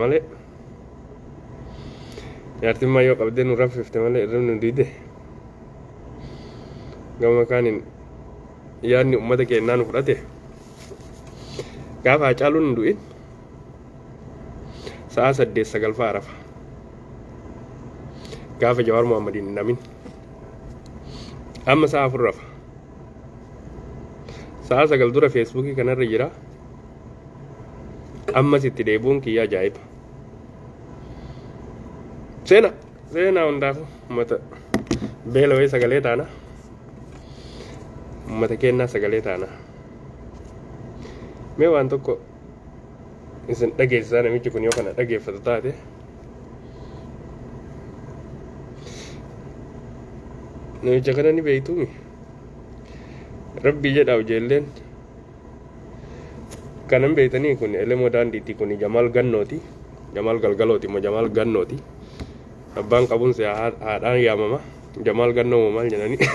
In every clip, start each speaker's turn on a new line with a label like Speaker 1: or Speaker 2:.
Speaker 1: malee jaartiin mayyoo qabdee nu raffifte malee irra nu diide gama kaaniin yaadni ummata keenyaa nu fudhate gaafa Hacaaluun hin du'in sa'a 8:09 rafa gaafa Jawaar Mohammadiin hin dhamin amma sa'a 4 rafa sa'a 9 dura feesbuukii kanarra jira amma sitti deebuun kiyya ajaa'iba seenaa hundaafu ummata beelawee sagalee taana ummata kennaa sagalee taana mee waan tokko isin dhageessisaa namichi kun yoo kana dhageeffatu taate namicha kana ni beeytuumi rabbii jedhaa ijoolleen kanan beeytanii kun elemoo daandiitii kun Jamaal Gannooti Jamaal Galgalooti moo Jamaal Gannooti abbaan qabuun se haadhaan yaamama Jamaal Gannoo maal jedhanii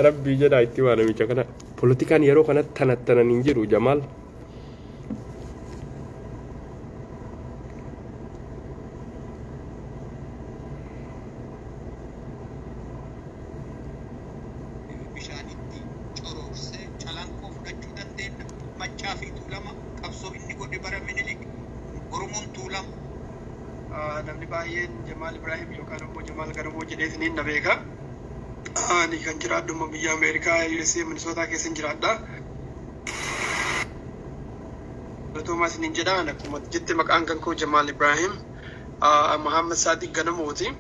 Speaker 1: rabbii jedhaa itti waa namicha kana politikaan yeroo kanatti tanattanan hin jiru Jamaal
Speaker 2: namni baay'een Jamaal Ibrahim yookaan immoo Jamaal Garboo jedhee isiniin na beeka. Ani kan jiraadhu immoo biyya Ameerikaa USA Minisootaa keessa jiraadha. Toomaa isiniin jedhaan akkuma jette maqaan kan koo Jamaal Ibrahim Muhammad Saadiq Ganamooti.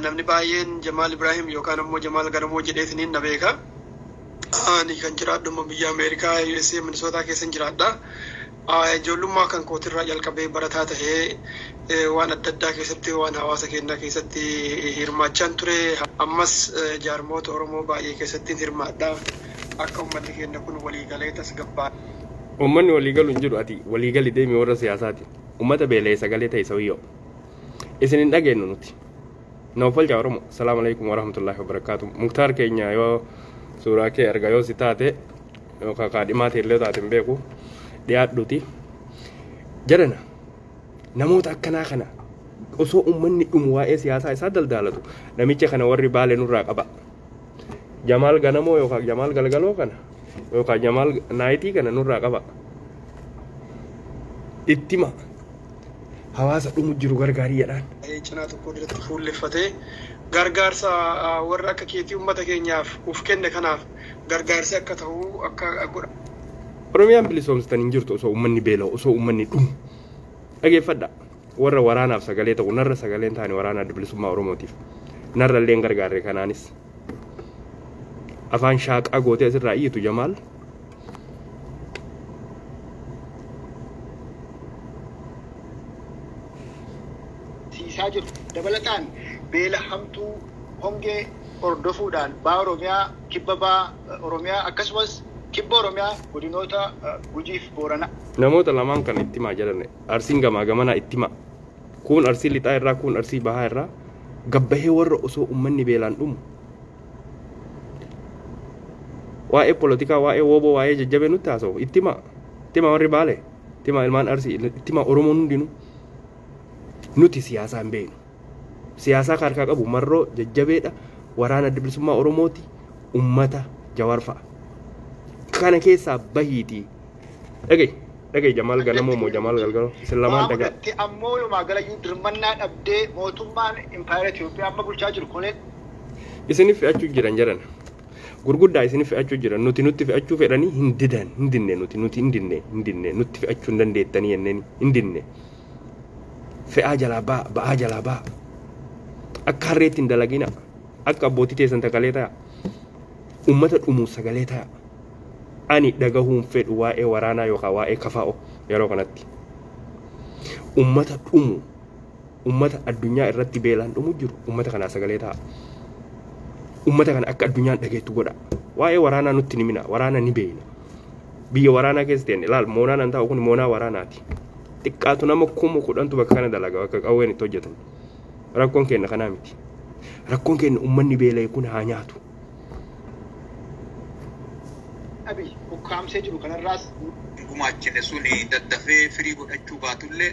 Speaker 2: Namni baay'een Jamaal Ibrahim yookaan immoo Jamaal Garboo jedhee isiniin na beeka. Ani kan jiraadhu immoo biyya Ameerikaa USA Minisootaa keessa jiraadha. Ijoollummaa kan kootirraa jalqabee barataa tahee waan adda addaa keessatti waan hawaasa keenyaa keessatti hirmaachaan ture. Ammas jaarmoota Oromoo baay'ee keessatti hirmaadha. Akka uummanni keenya kun waliigalee tasgabbaa.
Speaker 1: Uummanni waliigalu hin jiru ati waliigali deemi warra siyaasaati. Uummata beelee sagalee ta'e sawiyyoo. Isin hin dhageenyu nuti. Nawfalchaa Oromoo. Salaamu alaikum wa rahmatullahi wa barakaatu. Muktaar keenya yoo suuraa kee argaa yoo si taate yookaan kaadhimaa teellee taate hin beeku. Dhiyaadhuuti jedhana namoota akkanaa kana osoo uummanni dhumu waa'ee siyaasaa isaa daldaalatu namicha kana warri Baalee nurraa qaba Jamaal Ganamoo yookaan Jamaal Galgaloo kana yookaan Jamaal Naayitii kana nurraa qaba ittima hawaasa dhumu jiru gargaarii jedhaan.
Speaker 2: Cinaa tokko irratti fuulleffatee gargaarsa warra akka keetii uummata keenyaaf uf kenne kanaaf gargaarsi akka ta'u akka godha.
Speaker 1: Oromiyaan bilisoomsitan hin jirtu osoo uummanni beela'u osoo uummanni dhumu dhageeffadha warra waraanaaf sagalee ta'u narra sagaleen taane waraanaa bilisummaa Oromootiif narra illee gargaarre kanaanis afaan shaaqaa gootee asirraa iyyitu Jamaal
Speaker 2: siisaa jiru dabalataan beela hamtuu hongee hordofuudhaan baa Oromiyaa kibba baa Oromiyaa akkasumas kibba Oromiyaa godinoota Gujiif Boorana.
Speaker 1: Namoota lamaan kan itti himaa jedhan Arsiin gamaa gamanaa itti himaa kun Arsii lixaa irraa kun Arsii bahaa irraa gabbahee warra osoo uummanni beelaan dhumu waa'ee politikaa waa'ee wooboo waa'ee jajjabee nutti haasa'u itti himaa warri Baalee itti himaa ilmaan Arsii itti himaa Oromoon hundinuu nuti siyaasaa hin beeknu siyaasaa harkaa qabu marroo jajjabeedha waraana bilisummaa Oromooti uummata Jawaar fa'a. Kana keessaa bahiitii dhagee Jamaal Ganamoo moo Jamaal Galgaloo isin lamaan dhagaa.
Speaker 2: Ammoo yooma galayyuu dirmannaa dhabdee mootummaan Impaayera Itoophiyaa amma bulchaa jiru kunis.
Speaker 1: Isiniif fe'achuu jiran jedhan gurguddaa isiniif fe'achuu jiran nuti fe'achuu fedhanii hin dinne nuti hin dinne nutti fe'achuu hin dandeettanii jenneen hin dinne fe'aa jalaa ba'aa jalaa ba'a akka harreetti hin dalagina akka abbootii teessan sagalee ta'a uummata dhumuu sagalee ta'a. Ani dhagahuun fedhu waa'ee waraanaa yookaan waa'ee kafaa'oo yeroo kanatti uummata dhumu uummata addunyaa irratti beelaan dhumu jiru uummata kanaa sagalee ta'a uummata kana akka addunyaan dhageettu godha waa'ee waraanaa nutti ni mina waraana ni beeyna biyya waraanaa keessa ta'e ilaal moonaan an ta'u kun moonaa waraanaati xiqqaatu nama 10,000 bakka kana dalaga bakka qawween itti hojjetan rakkoon keenya kanaa miti rakkoon keenya uummanni beela'e kun haa nyaatu.
Speaker 2: Abi ukkaamsee jiru kanarraas gumaachine suni daddafee firii godhachuu baatullee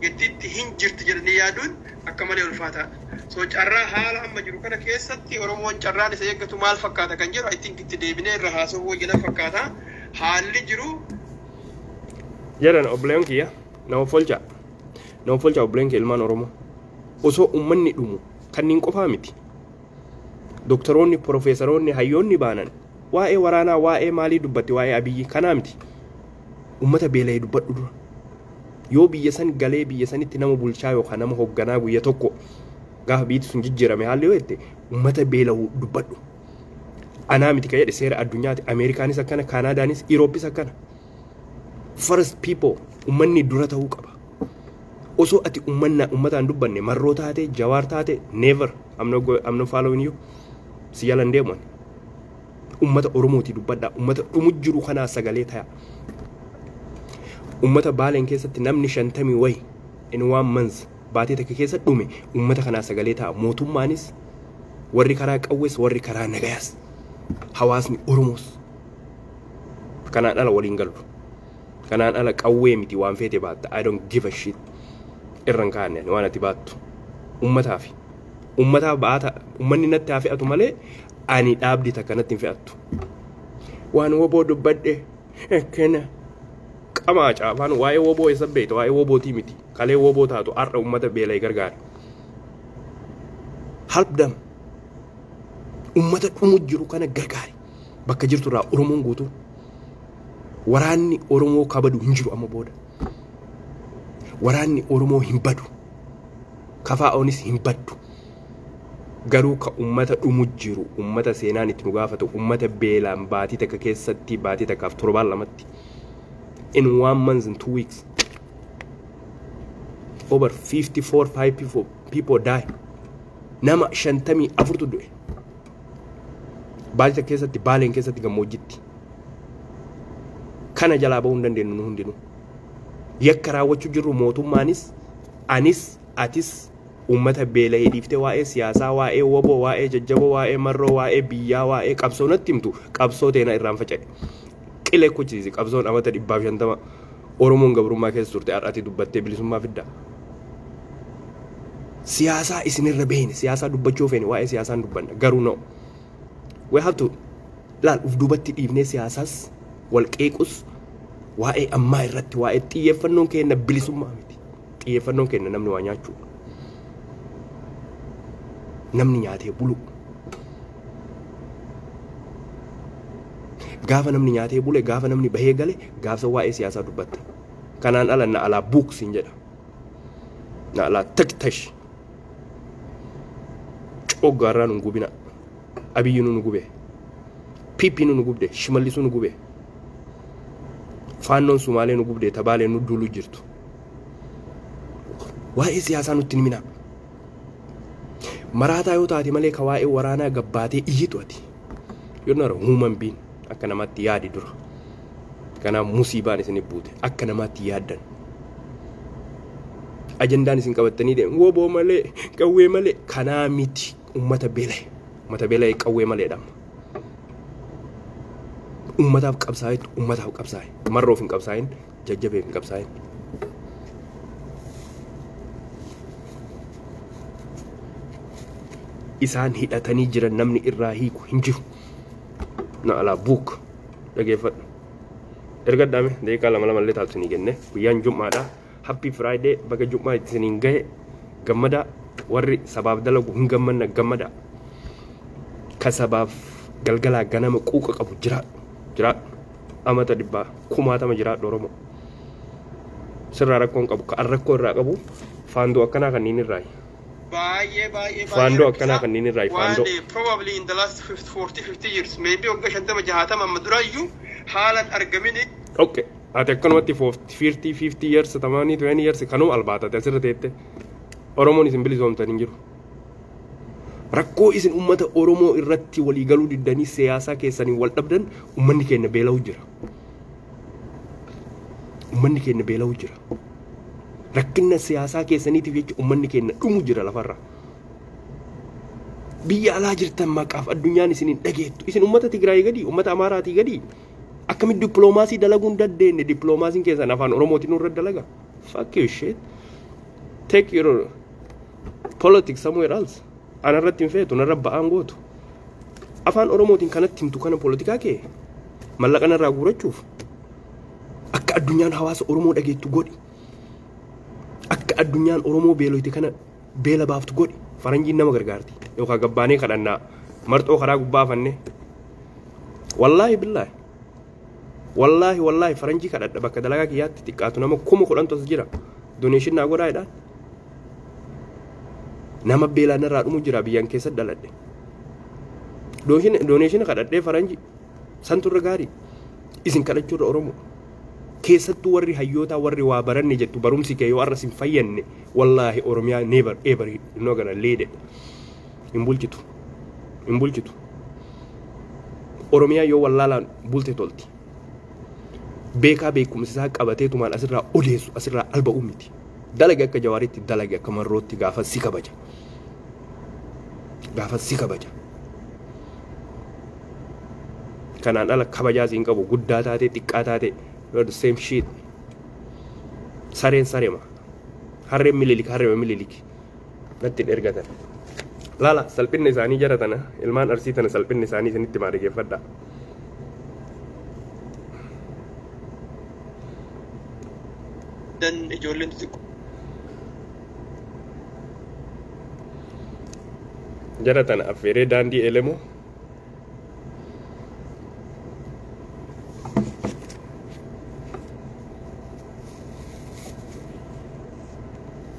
Speaker 2: itti hin jirti jedhanii yaaduun akka malee ulfaataadha. So carraa haala amma jiru kana keessatti Oromoon carraan isa eeggatu maal fakkaata kan jedhu I think itti deebinee irra haasawuu wajjina fakkaata. Haalli jiru
Speaker 1: jedhan obboleeyyan kiyya nama folcha obboleeyyan kiyya ilmaan Oromoo osoo uummanni dhumu kanneen qofaa miti. Doktoroonni, Profeesaroonni, hayyoonni baanan waa'ee waraanaa, waa'ee maalii dubbatti, waa'ee Abiyyi kanaa miti. Uummata beela'ee dubbadhu dura. Yoo biyya san galee biyya sanitti nama bulchaa yookaan nama hoogganaa guyya tokko gaafa biyyi sun jijjiirame haalli yoo jette uummata beela'uu dubbadhu. Anaa miti ka jedhe seera addunyaati. Ameerikaanis akkana, Kaanaadaanis, Irooppis akkana. First people uummanni dura ta'uu qaba. Osoo ati uummataan dubbanne marroo taate, jawaar taate, never I'm not following you. Si yalan deemuun. Uummata Oromooti dubbadhaa. Uummata dhumu jiru kanaa sagalee ta'a. Uummata Baaleen keessatti namni 50 wayi in 1 month baatee takka keessa dhume uummata kanaa sagalee ta'a. Mootummaanis warri karaa qawwees warri karaa nagayaas hawaasni Oromoos kanaan ala waliin galu. Kanaan ala qawwee miti waan feete baatta. I don't give a shit. Irran kaane waan ati baattu. Uummataaf baata uummanni natti haa fe'atu malee ani dhaabdi takka natti hin fe'attu. Waan woboo dubbadhe akkana qamaa caafaan waa'ee woboo isa beekta waa'ee wobootii miti. Kalee woboo taatu har'a uummata beela'ee gargaara. Help them. Uummata dhumu jiru kana gargaari. Bakka jirtu irraa Oromoon guutuu. Waraanni Oromoo kabadu hin jiru amma booda. Waraanni Oromoo hin badu. Kafaa'oonis hin baddu. Garuu ka uummata dhumu jiru, uummata seenaan itti nu gaafatu, uummata beelaan baatii takka keessatti baatii takkaaf 7 in 1 month in 2 weeks. Over 54 people die. Nama 54 du'e. Baatii takka keessatti Baaleen keessatti gammoojjitti. Kana jalaa bahuu hin dandeenyu nu hundinuu. Yakka raawwachuu jirru mootummaanis anis atis ummata beela'ee dhiiftee waa'ee siyaasaa, waa'ee woboo, waa'ee jajjaboo, waa'ee marroo, waa'ee biyyaa, waa'ee qabsoo natti himtu qabsoo teena irraan faca'e. Qilee kuchisiisi qabsoon amata 150 Oromoon gabrummaa keessa turte har'ati dubbattee bilisummaa fidda. Siyaasaa isinirra beene siyaasaa dubbachuu feene waa'ee siyaasaan dubbanna garuu no. We have to laal uf duubatti dhiifnee siyaasaas wal qeequs waa'ee ammaa irratti waa'ee xiyyeeffannoon keenya bilisummaa miti. Xiyyeeffannoon keenya namni waa nyaachuu. Namni nyaatee bulu. Gaafa namni nyaatee bule, gaafa namni bahee gale, gaafa waa'ee siyaasaa dubbatta. Kanaan ala na alaa buuksiin jedha. Na alaa taktash. Coggaarraa nu gubina. Abiyyi nu gube. Piipii nu gubde. Shimallisuu nu gube. Faannoon Sumaalee nu gubde. Tabaalee nu duulu jirtu. Waa'ee siyaasaa nutti ni mina. Maraataa yoo taate malee ka waa'ee waraanaa gabbaatee iyyitu ati. Yoo nara human being akka namatti yaadi dura. Kanaaf musiibaan isin buute akka namatti yaaddan. Ajandaan isin qabattanii deemu woboo malee qawwee malee kanaa miti uummata beela'e. Uummata beela'e qawwee maleedha. Uummataaf qabsaa'etu uummataaf qabsaa'e. Marroof hin qabsaa'in jajjabeef hin qabsaa'in. Isaan hidhatanii jiran namni irraa hiiku hin jiru. Na alaa buuk dhageeffadhu. Erga dhaame deeqaa 2 mallee taatu ni kenne guyyaan Jummaadha. Happy Friday baga Jummaa itti isiniin gahe gammada warri sabaaf dalagu hin gammanna gammada. Ka sabaaf galgalaa ganama quuqa qabu jira. Amata 100 jiraadhu Oromoo. Sirraa rakkoon qabu ka rakkoo irraa qabu faandoo akkanaa kanneen irraa. Fando akkana kanneen irraa fando.
Speaker 2: Probably in the last 50 years, maybe wagga 50 amma duraayyuu haalan argamini.
Speaker 1: Okay. Ati akkanumatti 50 years 20 years kanuma albaatate asirra teette Oromoon isin bilisoomtanii jiru. Rakkoo isin uummata Oromoo irratti walii galuu diddanii siyaasaa keessanii wal dhabdan uummanni keenya beela'u jira. Uummanni keenya beela'u jira. Rakkinna siyaasaa keessaniitiif jecha uummanni keenya dhumu jira lafarra. Biyya alaa jirtan maqaaf addunyaan isin hin dhageettu. Isin uummata Tigraay gadi, uummata Amaaraatii gadi. Akkamitti dippiloomaasii dalaguu hin dandeenye dippiloomaasiin keessan afaan Oromootiin nurra dalaga. Fuck your shit. Take your politics somewhere else. Ana irratti hin feetu narra ba'aan gootu. Afaan Oromootiin kanatti himtu kana politikaa kee mallaqa narraa guurachuuf akka addunyaan hawaasa Oromoo dhageettu godhi. Akka addunyaan Oromoo beeloyte kana beela baaftu godhi. Faranjiin nama gargaarti yookaan gabbaanee kadhannaa marxoo karaa gubbaa fanne. Wallaahi billaahi. Wallaahi faranjii kadhadha bakka dalagaa kiyyaatti xiqqaatu nama 10,000 as jira. Donation naa godhaadhaan. Nama beelaan irraa dhumu jira biyyaan keessatti dhaladhe. Donation kadhadhee faranjii santurra gaarii isin kadhachuurra Oromoo. Keessattuu warri hayyootaa warri waa baranne jettu barumsi kee yoo arras hin fayyanne wallaahi Oromiyaa never ever no gonna lead it. Hin bulchitu. Oromiyaa yoo wallaalaan bulte tolti. Beekaa beekumsa isaa qabateetumaan asirraa odeessu asirraa alba'u miti. Dalage akka Jawaaritti dalage akka Marrootti gaafa si kabaja. Kanaan ala kabajaa siin qabu guddaa taate xiqqaa taate you're the same shit. Sareen sarema. Harreen mililik. Natti ergatan. Laala salphinni isaanii jaratana ilmaan arsii tana salphinni isaanii isinitti maa dhageeffadha.
Speaker 2: Dan ijoolleen xixiqqoo.
Speaker 1: Jaratan affeeree daandii elemoo.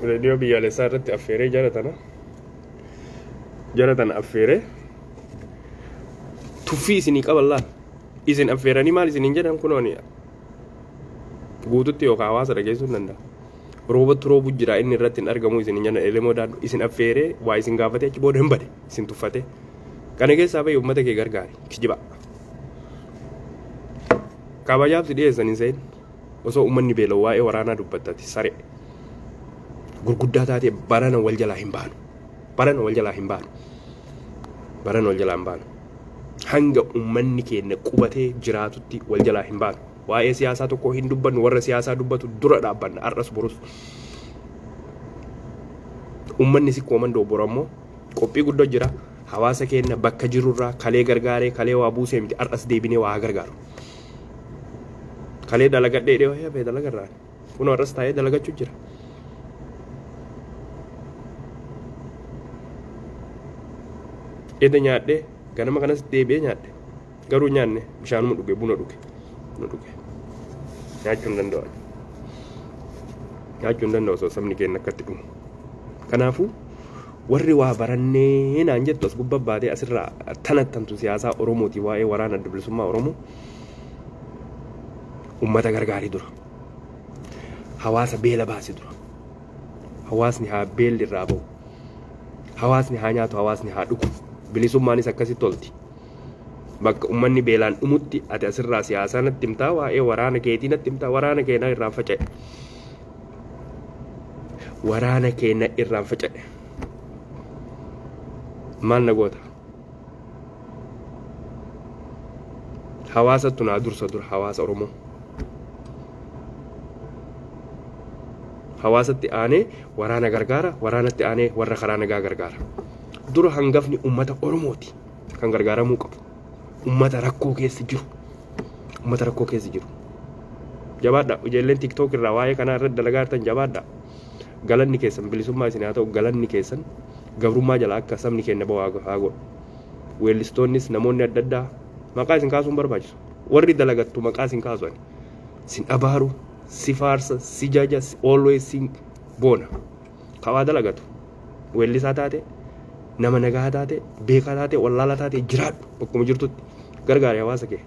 Speaker 1: Reediyoo biyyaalessaa irratti affeeree jaratan affeeree tuffii isinii qaballaan isin affeeranii maal isiniin jedhan kunooni guututti yookaan hawaasa dhageessuu hin danda'a. Roobatti roobuu jira inni irratti hin argamu isiniin jedhan elemoo daanduu isin affeeree waa isin gaafatee achi booda hin bade isin tuffate. Kana keessaa bahe uummata kee gargaari kijiba. Kabajaaf si dhiyeessan hin seen osoo uummanni beela waa'ee waraanaa dubbattati saree. Gurguddaa taatee barana wal jalaa hin baanu. Hanga uummanni keenya qubatee jiraatutti wal jalaa hin baanu. Waa'ee siyaasaa tokko hin dubbannu warra siyaasaa dubbatu dura dhaabbanna arras borus. Uummanni si koomandoo borammoo qophii guddoo jira. Hawaasa keenya bakka jirurraa kalee gargaaree kalee waa buusee miti arras deebinee waa gargaaru. Kalee dalagadhee dhiyoo dalagarraa kun arras taa'ee dalagachuu jira. Eda nyaadhee ganama kanas deebi'ee nyaadhe garuu nyaanne bishaanuma dhuge buna dhuge nyaachuu hin danda'u osoo sabni keenya akkatti dhumu. Kanaafuu warri waa barannee naan jettu as gubbaa baatee asirraa tanattantu siyaasaa Oromooti waa'ee waraana adda bilisummaa Oromoo uummata gargaarii dura hawaasa beela baase dura hawaasni haa beelli irraa ba'u hawaasni haa nyaatu hawaasni haa dhugu. Bilisummaanis akkasitti tolti. Bakka uummanni beelaan dhumutti ati asirraa siyaasaa natti himtaa waa'ee waraana keetii natti himtaa waraana keenya irraan faca'e. Maal na goota? Hawaasattu naa dursa dura hawaasa Oromoo. Hawaasatti aanee waraana gargaara waraanatti aanee warra karaa nagaa gargaara. Dura hangafni uummata Oromooti kan gargaaramuu qabu. Uummata rakkoo keessa jiru. Jabaadha ijoolleen TikTok irraa waa'ee kanaa irratti dalagaa jirtan jabaadha. Galanni keessan bilisummaa isin haa ta'u galanni keessan gabrummaa jala akka sabni keenya ba'u haa godhu. Weellistoonnis namoonni adda addaa maqaa isin kaasuun barbaachisu. Warri dalagattu maqaa isin kaasu ani. Sin abaaru, si faarsa, si jaja, always sin boona. Kawaa dalagatu. Weellisaa taate. Nama nagaa taate beekaa taate wallaalaa taate jiraadhu bakkuma jirtutti gargaari hawaasa kee.